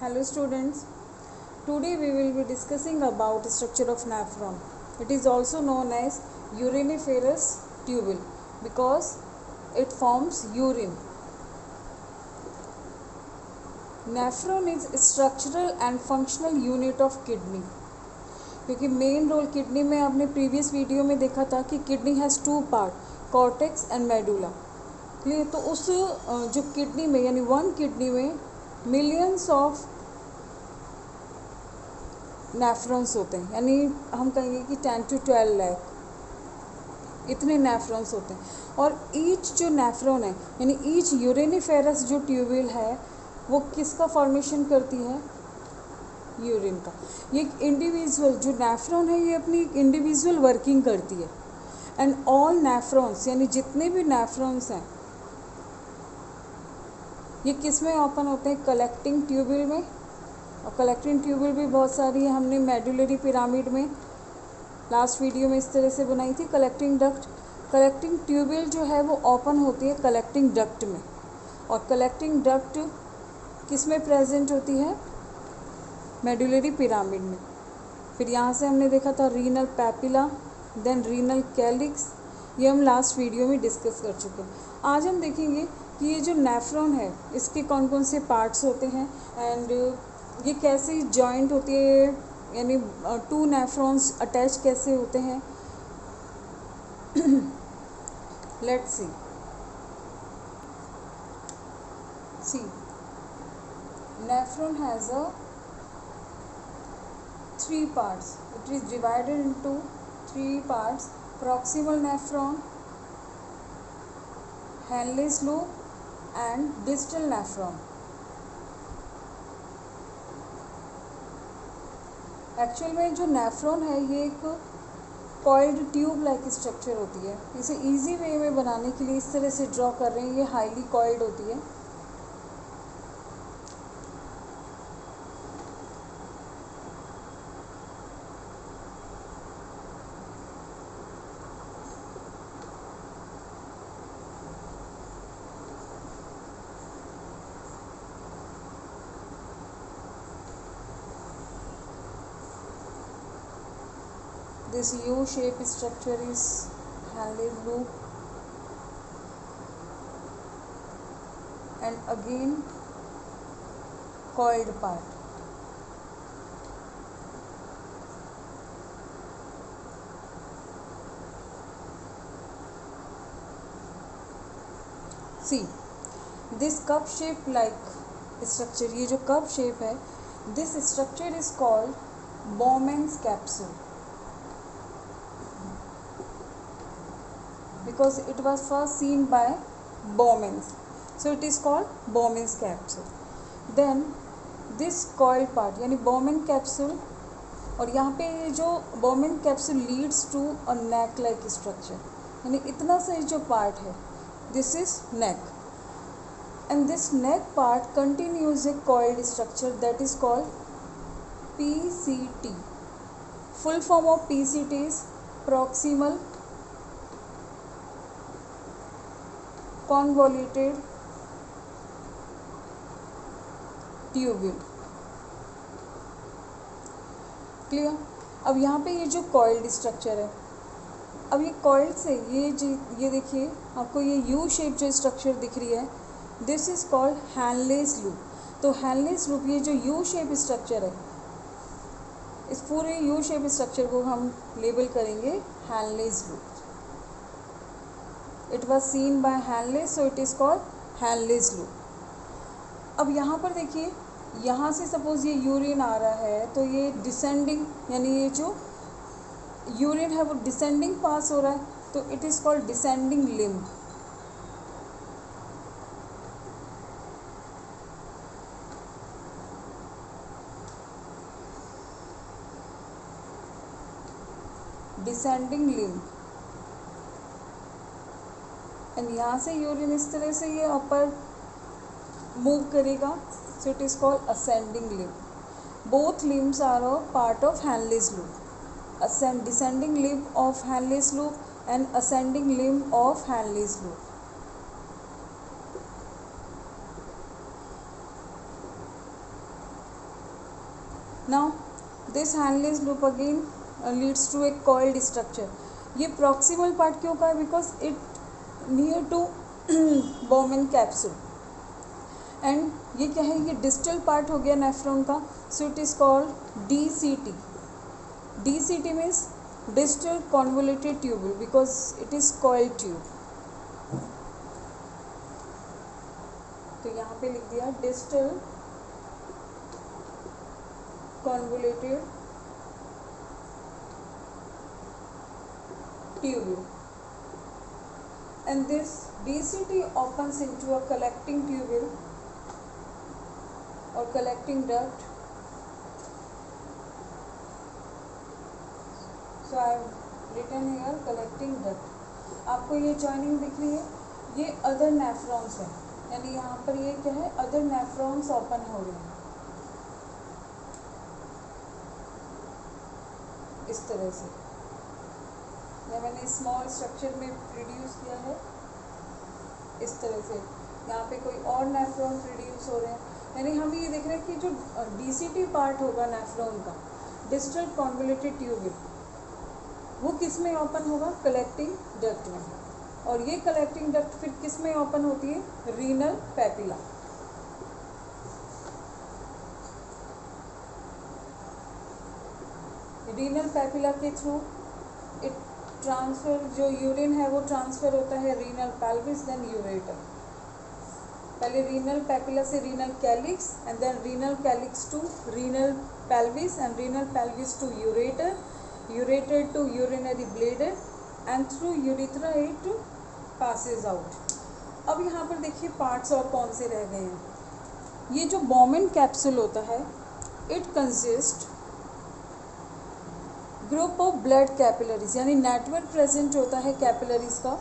Hello students, today we will be discussing about the structure of nephron. It is also known as uriniferous tubule because it forms urine. Nephron is a structural and functional unit of kidney. क्योंकि main role kidney में आपने previous video में देखा था कि kidney has two part, cortex and medulla. Clear. तो उस जो किडनी में यानी वन किडनी में मिलियंस ऑफ नेफ्रॉन्स होते हैं, यानी हम कहेंगे कि 10 to 12 लाख इतने नेफ्रॉन्स होते हैं. और ईच जो नेफ्रॉन है यानी ईच यूरिनिफेरस जो ट्यूब्यूल है वो किसका फॉर्मेशन करती है? यूरिन का. ये इंडिविजुअल जो नेफ्रॉन है ये अपनी इंडिविजुअल वर्किंग करती है. एंड ऑल नेफ्रॉन्स यानी जितने भी नेफ्रॉन्स हैं ये किस में ओपन होते हैं? कलेक्टिंग ट्यूब्यूल में. और कलेक्टिंग ट्यूब्यूल भी बहुत सारी है. हमने मेडुलरी पिरामिड में लास्ट वीडियो में इस तरह से बनाई थी. कलेक्टिंग डक्ट, कलेक्टिंग ट्यूब्यूल जो है वो ओपन होती है कलेक्टिंग डक्ट में. और कलेक्टिंग डक्ट किस में प्रेजेंट होती है? मेडुलरी पिरामिड में. फिर यहाँ से हमने देखा था renal papilla, then renal calyx. ये हम लास्ट वीडियो में डिस्कस कर चुके हैं. आज हम देखेंगे कि ये जो नेफ्रॉन है इसके कौन कौन से पार्ट्स होते हैं एंड ये कैसे जॉइंट होती है, यानी टू नेफ्रॉन्स अटैच कैसे होते हैं. Let's see nephron has a three parts. It is divided into three parts: proximal nephron, Henle's loop, and distal nephron. Actual में जो नेफ्रॉन है ये एक कॉइल्ड ट्यूब लाइक स्ट्रक्चर होती है. इसे इजी वे में बनाने के लिए इस तरह से ड्रॉ कर रहे हैं. ये हाईली कॉइल्ड होती है. This U-shaped structure is Henle's loop, and again coiled part. See, this cup shape like structure, ये जो cup shape है, this structure is called Bowman's capsule. Because it was first seen by Bowman's, so it is called Bowman's capsule. Then this coil part यानी Bowman capsule, और यहाँ पे जो Bowman capsule leads to a neck like structure, यानी इतना सा जो part है this is neck, and this neck part continues a coiled structure that is called PCT. Full form of PCT is proximal convoluted tubule. Clear. अब यहाँ पे ये जो कॉइल्ड स्ट्रक्चर है, अब ये कॉइल्ड से ये देखिए आपको ये यू शेप जो स्ट्रक्चर दिख रही है, दिस इज कॉल्ड हैनलेस लूप. तो हैनलेस लूप ये जो यू शेप स्ट्रक्चर है, इस पूरे यू शेप स्ट्रक्चर को हम लेबल करेंगे हैनलेस loop. It was seen by Henle, so it is called Henle's loop. अब यहाँ पर देखिए, यहाँ से सपोज ये यूरिन आ रहा है तो ये डिसेंडिंग यानी ये जो यूरिन है वो डिसेंडिंग पास हो रहा है, तो it is called descending limb. Descending limb. And यहाँ से यूरिन इस तरह से ये ऊपर मूव करेगा, so it is called ascending limb. Both limbs are a part of Henle's loop. Descending limb of Henle's loop and ascending limb of Henle's loop. Now this Henle's loop again leads to a coiled structure. ये proximal part क्यों का है? Because it near to Bowman capsule. And ये क्या है? ये distal part हो गया नेफ्रॉन का. सो it is called DCT. DCT means distal convoluted tubule because it is coiled tube. तो यहाँ पे लिख दिया distal convoluted tubule. And this DCT opens into a collecting tubule or collecting duct. So I have written here collecting duct. आपको ये joining दिख रही है, ये अदर नेफ्रॉन्स है, यानी यहाँ पर ये क्या है? अदर नेफ्रॉन्स ओपन हो रहे हैं इस तरह से. या मैंने स्मॉल स्ट्रक्चर में प्रोड्यूस किया है इस तरह से. यहाँ पे कोई और नेफ्रॉन प्रोड्यूस हो रहे हैं, यानी हम ये देख रहे हैं कि जो DCT पार्ट होगा नेफ्रॉन का, डिस्टल कॉन्वोल्यूटेड ट्यूबुल, वो किस में ओपन होगा? कलेक्टिंग डक्ट में. और ये कलेक्टिंग डक्ट फिर किस में ओपन होती है? Renal papilla. रीनल पैपिला के थ्रू इट ट्रांसफ़र, जो यूरिन है वो ट्रांसफ़र होता है रीनल पेल्विस देन यूरेटर. पहले रीनल पैपिला से renal calyx and then renal calyx to renal pelvis and renal pelvis to ureter, ureter to urinary bladder and through urethra it passes out. अब यहाँ पर देखिए parts और कौन से रह गए हैं. ये जो बोमेन कैप्सूल होता है, it consist group of blood capillaries, यानी नेटवर्क प्रेजेंट होता है कैपिलरीज का.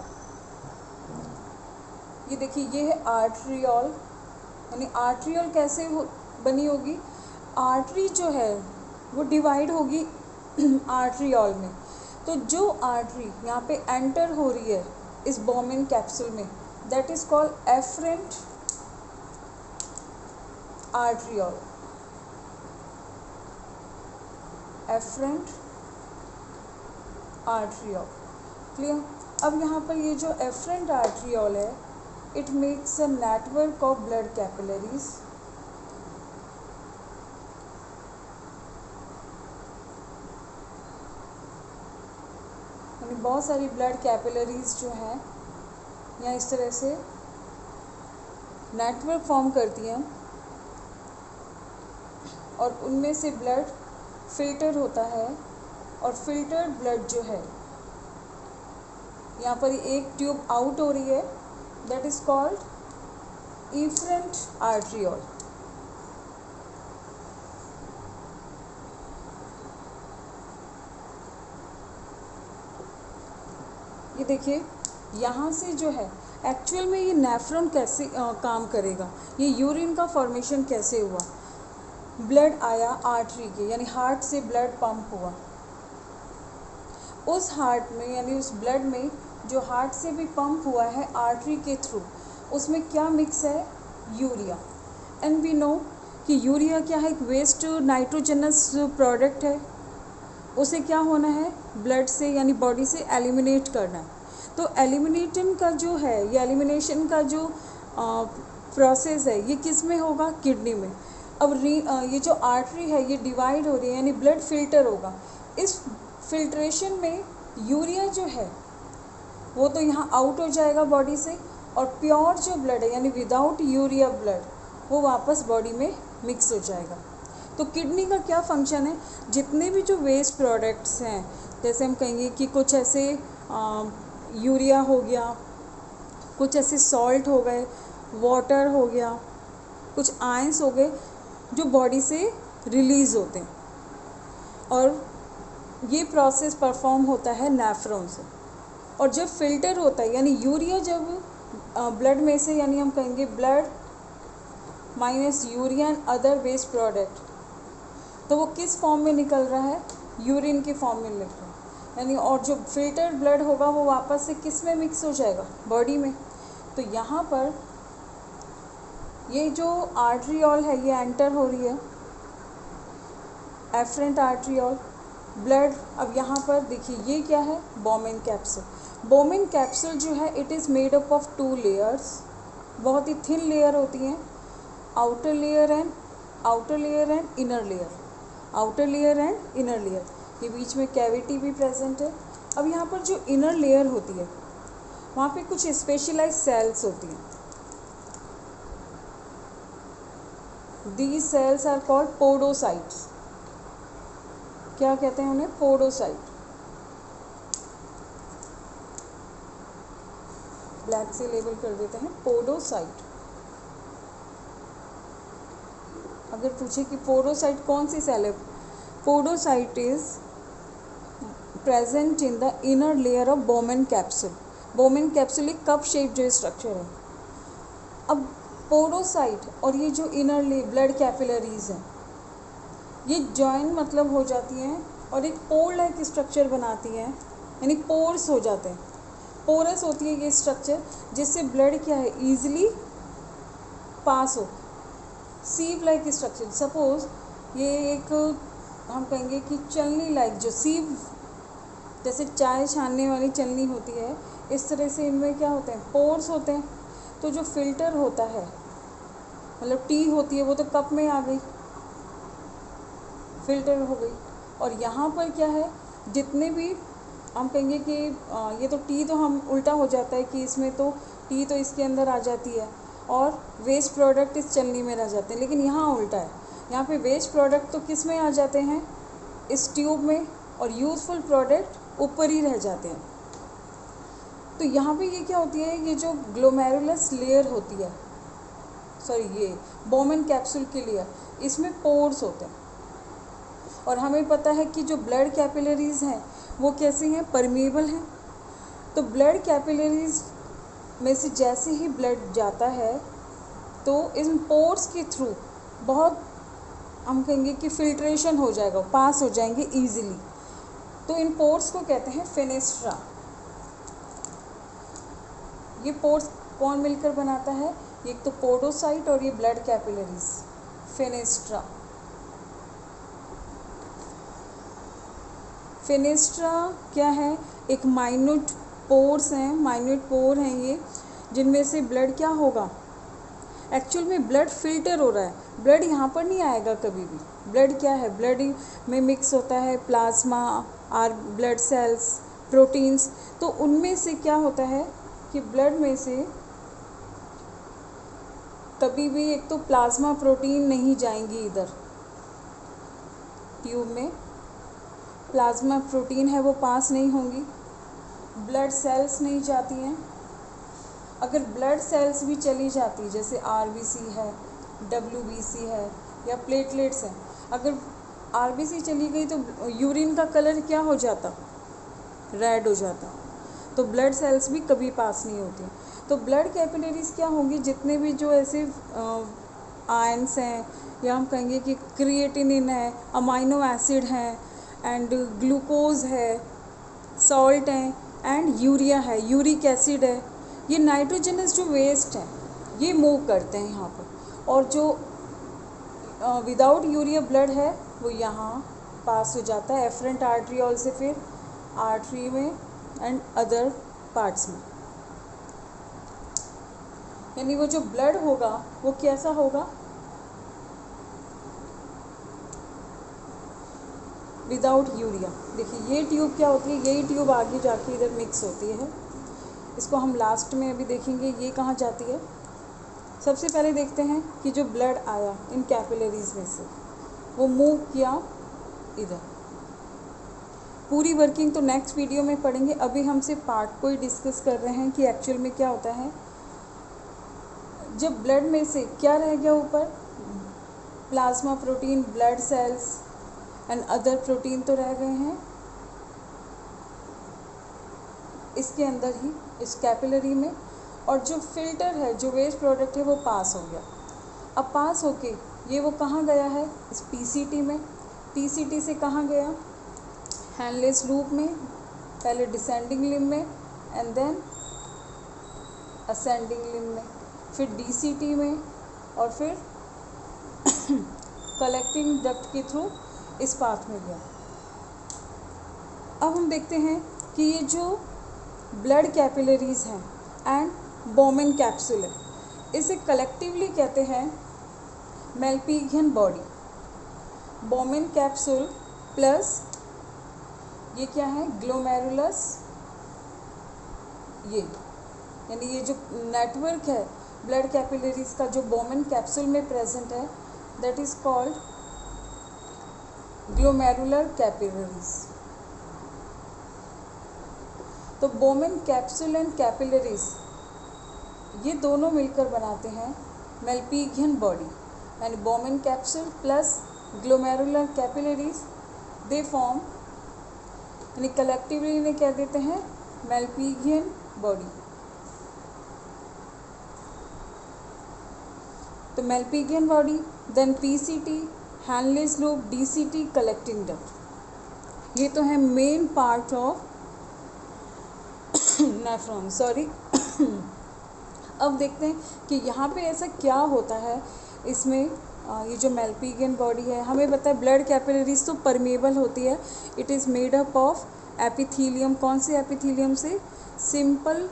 ये देखिए, ये है आर्ट्रियोल, यानी आर्ट्रियोल कैसे बनी होगी? आर्टरी जो है वो डिवाइड होगी आर्ट्रियोल में. तो जो आर्टरी यहाँ पे एंटर हो रही है इस बोमेन कैप्सूल में, that is called efferent arteriole. Efferent arteriole. Clear? अब यहाँ पर ये जो एफरेंट आर्ट्रियोल है, it makes a network of blood capillaries. यानी बहुत सारी ब्लड कैपिलरीज जो हैं यहाँ इस तरह से नेटवर्क फॉर्म करती हैं, और उनमें से ब्लड फिल्टर होता है. और फिल्टर्ड ब्लड जो है, यहाँ पर एक ट्यूब आउट हो रही है, that is called efferent arteriole. ये देखिए, यहाँ से जो है एक्चुअल में ये नेफ्रॉन कैसे काम करेगा, ये यूरिन का फॉर्मेशन कैसे हुआ? ब्लड आया आर्टरी के, यानी हार्ट से ब्लड पंप हुआ. उस हार्ट में, यानी उस ब्लड में जो हार्ट से भी पंप हुआ है आर्टरी के थ्रू, उसमें क्या मिक्स है? यूरिया. एंड वी नो कि यूरिया क्या है? एक वेस्ट नाइट्रोजनस प्रोडक्ट है. उसे क्या होना है? ब्लड से यानी बॉडी से एलिमिनेट करना है. तो एलिमिनेशन का जो है, ये एलिमिनेशन का जो प्रोसेस है, ये किस में होगा? किडनी में. अब ये जो आर्टरी है ये डिवाइड हो रही है, यानी ब्लड फिल्टर होगा. इस फिल्ट्रेशन में यूरिया जो है वो तो यहाँ आउट हो जाएगा बॉडी से, और प्योर जो ब्लड है यानी विदाउट यूरिया ब्लड वो वापस बॉडी में मिक्स हो जाएगा. तो किडनी का क्या फंक्शन है? जितने भी जो वेस्ट प्रोडक्ट्स हैं, जैसे हम कहेंगे कि कुछ ऐसे यूरिया हो गया, कुछ ऐसे सॉल्ट हो गए, वाटर हो गया, कुछ आयंस हो गए, जो बॉडी से रिलीज़ होते हैं. और ये प्रोसेस परफॉर्म होता है नेफ्रॉन से. और जब फिल्टर होता है, यानी यूरिया जब ब्लड में से, यानी हम कहेंगे blood minus urea and other waste product, तो वो किस फॉर्म में निकल रहा है? यूरिन के फॉर्म में निकल रहा है. यानी और जो फिल्टर्ड ब्लड होगा वो वापस से किस में मिक्स हो जाएगा? बॉडी में. तो यहाँ पर ये जो आर्ट्रियोल है ये एंटर हो रही है एफरेंट आर्ट्रियोल, ब्लड। अब यहाँ पर देखिए ये क्या है, बोमेन कैप्सूल। बोमेन कैप्सूल जो है it is made up of 2 layers, बहुत ही थिन लेयर होती हैं, outer layer and inner layer, outer layer and inner layer. ये बीच में कैविटी भी प्रेजेंट है। अब यहाँ पर जो इनर लेयर होती है वहाँ पे कुछ स्पेशलाइज सेल्स होती हैं। These cells are called podocytes। क्या कहते हैं उन्हें, पोडोसाइट। ब्लैक से लेबल कर देते हैं पोडोसाइट। अगर पूछे कि पोडोसाइट कौन सी सेल है, podocyte is present in the inner layer of Bowman capsule. Bowman capsule एक कप शेप जो स्ट्रक्चर है। अब पोडोसाइट और ये जो इनर ब्लड कैपिलरीज हैं ये जॉइन मतलब हो जाती हैं और एक पोर लाइक स्ट्रक्चर बनाती हैं, यानी पोर्स हो जाते हैं, पोरस होती है ये स्ट्रक्चर, जिससे ब्लड क्या है ईजिली पास हो। सीव लाइक स्ट्रक्चर, सपोज ये एक हम कहेंगे कि चलनी लाइक, जो सीव जैसे चाय छानने वाली चलनी होती है, इस तरह से इनमें क्या होते हैं, पोर्स होते हैं। तो जो फिल्टर होता है, मतलब टी होती है वो तो कप में आ गई, फिल्टर हो गई। और यहाँ पर क्या है, जितने भी हम कहेंगे कि ये तो टी तो हम उल्टा हो जाता है कि इसमें तो टी तो इसके अंदर आ जाती है और वेस्ट प्रोडक्ट इस चलनी में रह जाते हैं, लेकिन यहाँ उल्टा है। यहाँ पे वेस्ट प्रोडक्ट तो किस में आ जाते हैं, इस ट्यूब में, और यूज़फुल प्रोडक्ट ऊपर ही रह जाते हैं। तो यहाँ पे ये क्या होती है, ये जो ग्लोमेरुलस लेयर होती है, सॉरी ये बोमेन कैप्सूल की लेयर, इसमें पोर्स होते हैं। और हमें पता है कि जो ब्लड कैपिलरीज हैं वो कैसी हैं, परमीएबल हैं। तो ब्लड कैपिलरीज में से जैसे ही ब्लड जाता है तो इन पोर्स के थ्रू बहुत हम कहेंगे कि फिल्ट्रेशन हो जाएगा, पास हो जाएंगे ईजिली। तो इन पोर्स को कहते हैं फेनेस्ट्रा। ये पोर्स कौन मिलकर बनाता है, एक तो पोडोसाइट और ये ब्लड कैपिलरीज, फेनेस्ट्रा। फेनेस्ट्रा क्या है, एक माइन्यूट पोर्स हैं, माइन्यूट पोर हैं ये, जिनमें से ब्लड क्या होगा, एक्चुअल में ब्लड फिल्टर हो रहा है, ब्लड यहाँ पर नहीं आएगा कभी भी। ब्लड क्या है, ब्लड में मिक्स होता है प्लाज्मा, ब्लड सेल्स, प्रोटीन्स। तो उनमें से क्या होता है कि ब्लड में से कभी भी एक तो प्लाज्मा प्रोटीन नहीं जाएंगी, इधर ट्यूब में प्लाज्मा प्रोटीन है वो पास नहीं होंगी, ब्लड सेल्स नहीं जाती हैं। अगर ब्लड सेल्स भी चली जाती, जैसे आरबीसी है, डब्ल्यूबीसी है या प्लेटलेट्स हैं, अगर आरबीसी चली गई तो यूरिन का कलर क्या हो जाता, रेड हो जाता। तो ब्लड सेल्स भी कभी पास नहीं होती। तो ब्लड कैपिलरीज क्या होंगी, जितने भी जो ऐसे आयंस हैं, या हम कहेंगे कि क्रिएटिनिन है, अमाइनो एसिड हैं, एंड ग्लूकोज है, सॉल्ट हैं, एंड यूरिया है, यूरिक एसिड है, ये नाइट्रोजनस जो वेस्ट हैं ये मूव करते हैं यहाँ पर। और जो विदाउट यूरिया ब्लड है वो यहाँ पास हो जाता है एफरेंट आर्ट्रियोल से फिर आर्टरी में एंड अदर पार्ट्स में। यानी वो जो ब्लड होगा वो कैसा होगा, विदाउट यूरिया। देखिए ये ट्यूब क्या होती है, यही ट्यूब आगे जाके इधर मिक्स होती है, इसको हम लास्ट में अभी देखेंगे ये कहाँ जाती है। सबसे पहले देखते हैं कि जो ब्लड आया इन कैपिलरीज में से वो मूव किया इधर। पूरी वर्किंग तो नेक्स्ट वीडियो में पढ़ेंगे, अभी हम सिर्फ पार्ट को ही डिस्कस कर रहे हैं कि एक्चुअल में क्या होता है। जब ब्लड में से क्या रह गया ऊपर, plasma protein, blood cells and other protein तो रह गए हैं इसके अंदर ही, इस कैपिलरी में। और जो फिल्टर है, जो वेस्ट प्रोडक्ट है वो पास हो गया। अब पास होके ये वो कहाँ गया है, इस पीसीटी में। पीसीटी से कहाँ गया, हैंडलेस लूप में, पहले डिसेंडिंग लिम्ब में एंड देन असेंडिंग लिम्ब में, फिर डीसीटी में, और फिर कलेक्टिंग डक्ट के थ्रू इस पाथ में गया। अब हम देखते हैं कि ये जो ब्लड कैपिलरीज हैं एंड बोमेन कैप्सूल है, इसे कलेक्टिवली कहते हैं मेल्पिगियन बॉडी। बोमेन कैप्सूल प्लस ये क्या है, ग्लोमेरुलस, ये यानी ये जो नेटवर्क है ब्लड कैपिलरीज का जो बोमेन कैप्सूल में प्रेजेंट है, that is called glomerular capillaries. तो बोमेन कैप्सूल एंड कैपिलरीज ये दोनों मिलकर बनाते हैं मेल्पिगियन बॉडी। यानी Bowman capsule plus glomerular capillaries they form, यानी कलेक्टिवली इन्हें कह देते हैं मेल्पिगियन बॉडी। तो Malpighian body, then PCT, Henle's loop, DCT, collecting duct, ये तो है main part of nephron, sorry. अब देखते हैं कि यहाँ पे ऐसा क्या होता है इसमें। ये जो मेल्पिगियन बॉडी है, हमें पता है ब्लड कैपिलरीज तो परमेबल होती है। It is made up of epithelium. कौन से एपिथीलियम से? सिंपल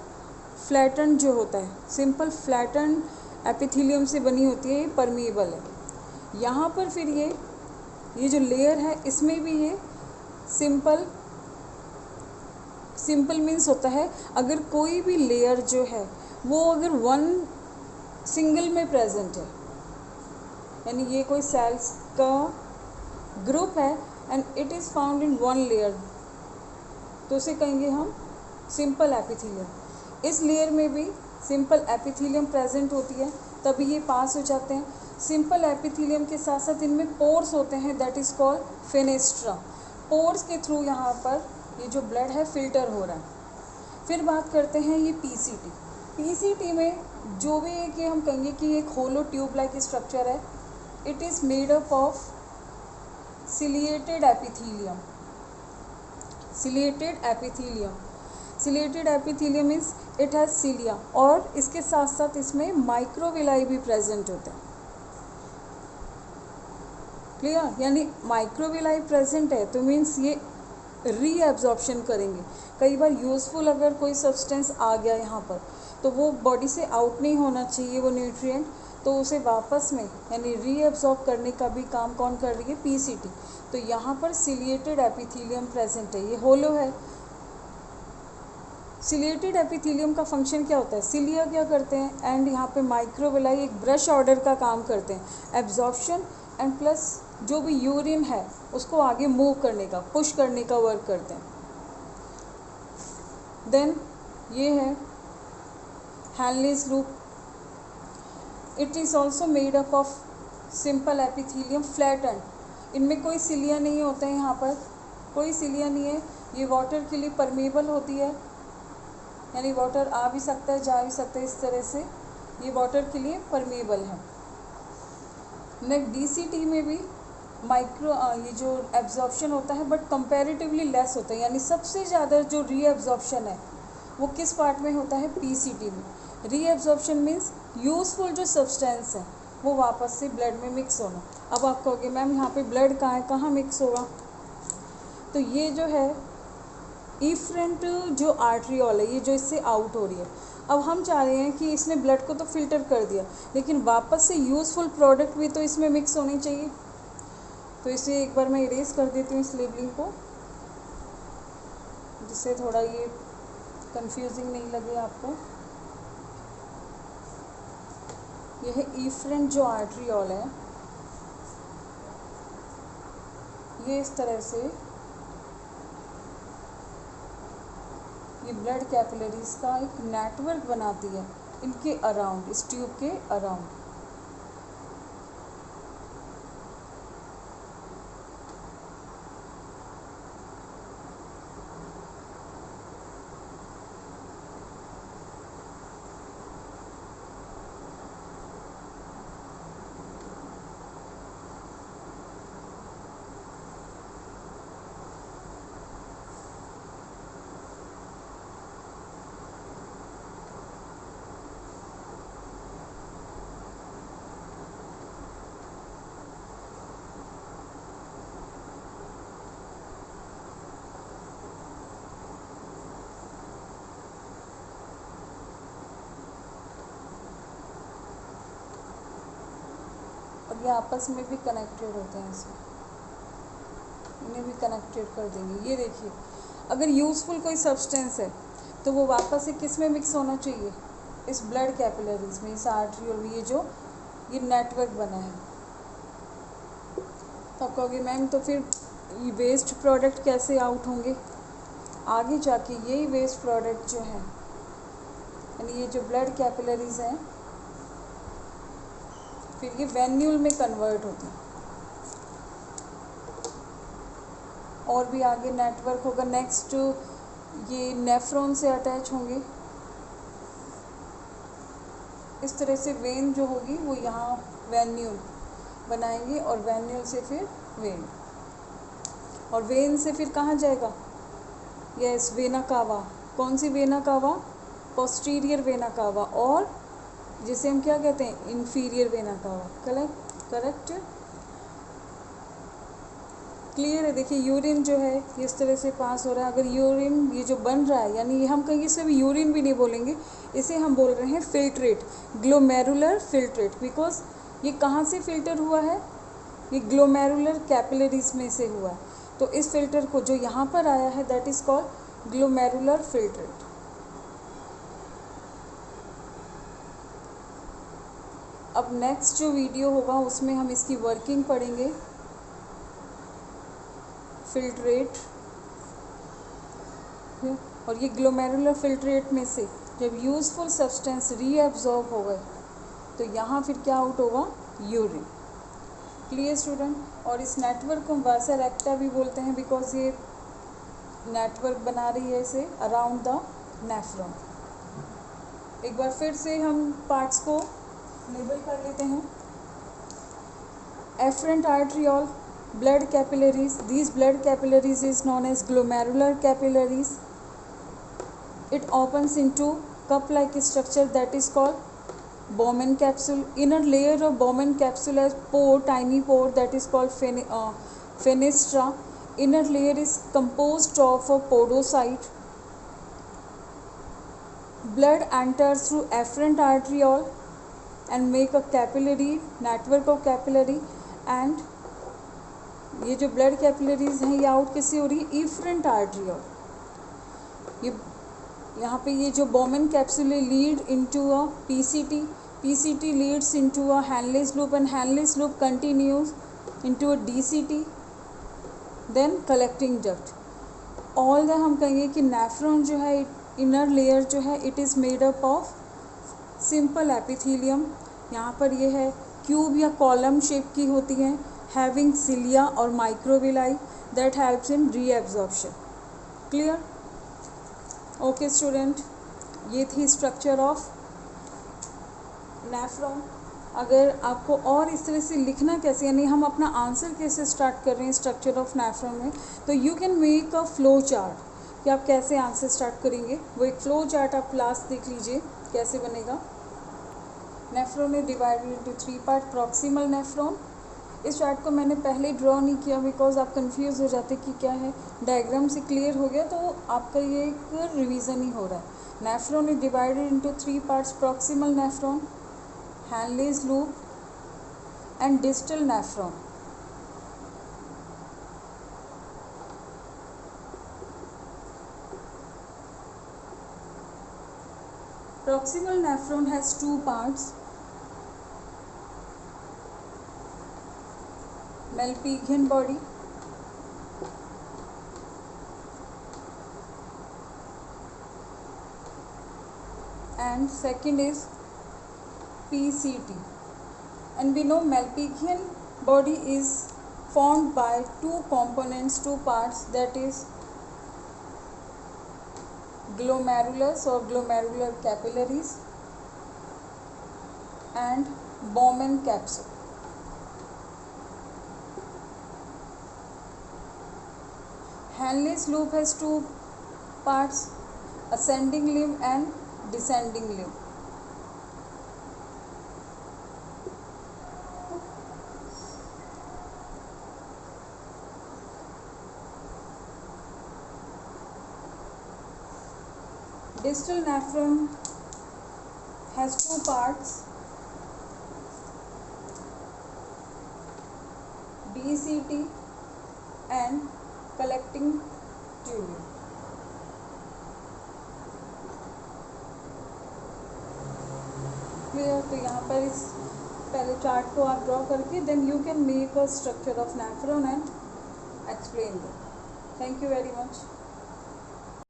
फ्लैटन जो होता है, सिंपल फ्लैटन एपिथीलियम से बनी होती है, ये परमेबल है। यहाँ पर फिर ये जो लेयर है इसमें भी ये सिंपल मीन्स होता है अगर कोई भी लेयर जो है वो अगर वन सिंगल में प्रेजेंट है, यानी ये कोई सेल्स का ग्रुप है and it is found in one layer, तो उसे कहेंगे हम सिंपल एपिथीलियम। इस लेयर में भी सिंपल एपिथीलियम प्रेजेंट होती है, तभी ये पास हो जाते हैं। सिंपल एपिथीलियम के साथ साथ इनमें पोर्स होते हैं, that is called fenestra. Pores के थ्रू यहाँ पर ये जो ब्लड है फिल्टर हो रहा है। फिर बात करते हैं ये पीसीटी। पीसीटी में जो भी है कि हम कहेंगे कि एक होलो ट्यूब लाइक स्ट्रक्चर है। It is made up of ciliated epithelium. Ciliated epithelium means it has cilia, और इसके साथ साथ इसमें माइक्रोविलाई भी प्रेजेंट होते हैं। क्लियर? यानी माइक्रोविलाई प्रेजेंट है तो मीन्स ये रीएब्जॉर्प्शन करेंगे। कई बार यूज़फुल अगर कोई सब्सटेंस आ गया यहाँ पर तो वो बॉडी से आउट नहीं होना चाहिए वो न्यूट्रिएंट, तो उसे वापस में यानी रीएब्जॉर्ब करने का भी काम कौन कर रही है? पीसीटी। तो यहाँ पर सिलिएटेड एपिथीलियम प्रेजेंट है, ये होलो है। सिलिएटेड एपिथीलियम का फंक्शन क्या होता है? सिलिया क्या करते हैं एंड यहाँ पे माइक्रोविलाई एक ब्रश ऑर्डर का काम करते हैं, एब्जॉर्प्शन एंड प्लस जो भी यूरिन है उसको आगे मूव करने का, पुश करने का वर्क करते हैं। देन ये है Henle's loop. It is also made up of simple epithelium flatten. इनमें कोई सिलिया नहीं होता है, यहाँ पर कोई सिलिया नहीं है। ये वाटर के लिए परमेबल होती है, यानी वाटर आ भी सकता है जा भी सकता है, इस तरह से ये वाटर के लिए परमेबल है। नेक्स्ट डीसीटी में भी ये जो एब्जॉर्प्शन होता है बट कंपैरेटिवली लेस होता है, यानी सबसे ज़्यादा जो रीएब्जॉर्प्शन है वो किस पार्ट में होता है? पीसीटी में। रीएब्जॉर्प्शन मीन्स यूज़फुल जो सब्सटेंस है वो वापस से ब्लड में मिक्स होना। अब आप कहोगे मैम यहाँ पे ब्लड कहाँ है, कहाँ मिक्स होगा? तो ये जो है इफ्रेंट जो आर्टरियोल है, ये जो इससे आउट हो रही है। अब हम चाह रहे हैं कि इसने ब्लड को तो फिल्टर कर दिया, लेकिन वापस से यूज़फुल प्रोडक्ट भी तो इसमें मिक्स होनी चाहिए। तो इसे एक बार मैं इरेज कर देती हूँ इस लेबलिंग को, जिससे थोड़ा ये कंफ्यूजिंग नहीं लगे आपको। यह है इफ्रेंट जो आर्टरियोल है, ये इस तरह से ये ब्लड कैपिलरीज का एक नेटवर्क बनाती है इनके अराउंड, इस ट्यूब के अराउंड। ये आपस में भी कनेक्टेड होते हैं, ऐसे इन्हें भी कनेक्टेड कर देंगे। ये देखिए, अगर यूज़फुल कोई सब्सटेंस है तो वो वापस से किस में मिक्स होना चाहिए, इस ब्लड कैपिलरीज में, इस आर्टरी और ये नेटवर्क बना है। तो आप कहोगे मैम तो फिर ये वेस्ट प्रोडक्ट कैसे आउट होंगे? आगे जाके यही वेस्ट प्रोडक्ट जो है, यानी ये जो ब्लड कैपिलरीज हैं, फिर ये वेन्यूल में कन्वर्ट होते हैं और भी आगे नेटवर्क होगा। नेक्स्ट ये नेफ्रॉन से अटैच होंगे। इस तरह से वेन जो होगी वो यहाँ वेन्यूल बनाएंगे और वेन्यूल से फिर वेन, और वेन से फिर कहाँ जाएगा? Yes, vena cava. कौन सी vena cava? Posterior vena cava, और जिसे हम क्या कहते हैं, inferior vena cava. Correct, clear है। देखिए यूरिन जो है इस तरह से पास हो रहा है। अगर यूरिन ये जो बन रहा है, यानी ये हम कहीं इसे भी यूरिन भी नहीं बोलेंगे, इसे हम बोल रहे हैं फिल्ट्रेट, ग्लोमेरुलर फिल्ट्रेट, बिकॉज ये कहाँ से फिल्टर हुआ है? ये ग्लोमेरुलर कैपिलरीज में से हुआ है। तो इस फिल्टर को जो यहाँ पर आया है that is called glomerular filtrate. अब नेक्स्ट जो वीडियो होगा उसमें हम इसकी वर्किंग पढ़ेंगे। फिल्ट्रेट, और ये ग्लोमेरुलर फिल्ट्रेट में से जब यूज़फुल सब्सटेंस रीअब्जॉर्ब हो गए तो यहाँ फिर क्या आउट होगा? यूरिन। Clear student? और इस नेटवर्क को वासा रेक्टा भी बोलते हैं, बिकॉज ये नेटवर्क बना रही है इसे अराउंड द नेफ्रॉन। एक बार फिर से हम पार्ट्स को लेबल कर लेते हैं। Efferent arteriole, blood capillaries. These blood capillaries is known as glomerular capillaries. It opens into cup-like structure that is called Bowman capsule. Inner layer of Bowman capsule has pore, tiny pore that is called fenestra. Inner layer is composed of a podocyte. Blood enters through afferent arteriole and make a capillary network of capillary, and ये जो blood capillaries हैं ये out किससे हो रही है? Efferent arteriole. ये यहाँ पे ये जो Bowman capsule lead into a PCT, PCT leads into a Henle's loop, and Henle's loop continues into a DCT, then collecting duct. All the हम कहेंगे कि नेफ्रॉन जो है, इनर लेयर जो है, it is made up of simple epithelium. यहाँ पर ये है क्यूब या कॉलम शेप की होती हैं, having cilia or microvilli that helps in reabsorption. Clear? Okay student, ये थी स्ट्रक्चर ऑफ नेफ्रॉन। अगर आपको और इस तरह से लिखना कैसे, यानी हम अपना आंसर कैसे स्टार्ट कर रहे हैं स्ट्रक्चर ऑफ नेफ्रॉन में, तो you can make a flow chart कि आप कैसे आंसर स्टार्ट करेंगे। वो एक फ्लो चार्ट आप लास्ट देख लीजिए कैसे बनेगा। Nephron is divided into 3 part. Proximal nephron, इस चार्ट को मैंने पहले ड्रॉ नहीं किया बिकॉज आप कंफ्यूज हो जाते कि क्या है। डायग्राम से क्लियर हो गया तो आपका ये एक रिवीजन ही हो रहा है। Nephron is divided into 3 parts. Proximal nephron, Henle's loop and distal nephron. Proximal nephron has 2 parts, Malpighian body and second is PCT. And we know Malpighian body is formed by 2 components, 2 parts, that is glomerulus or glomerular capillaries and Bowman capsule. Hanley's loop has 2 parts, ascending limb and descending limb. Distal nephron has 2 parts, DCT and collecting tubule. Clear? तो यहाँ पर इस पहले chart को आप draw करके then you can make a structure of nephron and explain that. Thank you very much.